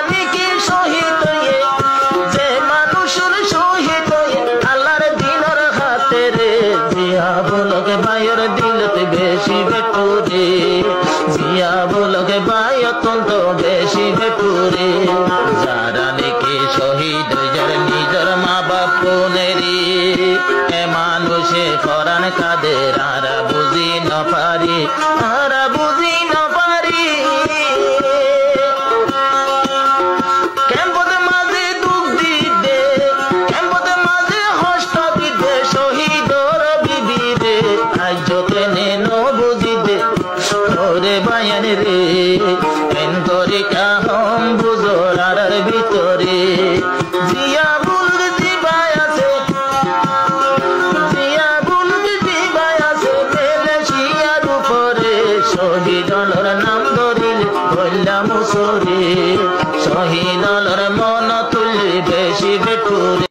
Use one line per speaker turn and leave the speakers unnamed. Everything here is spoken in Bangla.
নাকি শহীদ হয়ে যে মানুষের শহীদ হয়ে আল্লাহর দিনের হাতে রে জিয়া বলকে ভাইয়ের দিলতে বেশি বেটুরে জিয়া বলকে ভাই অত্যন্ত বেশি বেটুরে যারা নাকি শহীদ হয়ে নিজের মা বাপ নেরি এ মানুষে পরাণ কাদের আরা বুঝি না পারি আরা বুঝি না পারি কেমপদে মাঝে দুঃখ দিতে কেমপদে মাঝে হস্ত দিতে শহীদর বিবিরে আজ কেনে ন বুঝিতে ওরে বায়ান রে কেন করে কাহম বুঝোর আর ভিতরে জিয়া বুল জিবাই আছে জিয়া বুল জিবাই আছে মেলেশিয়ার উপরে শহীদর নাম ধরিলে বললাম সরে শহীদর মন তুললে বেশি বেটুরে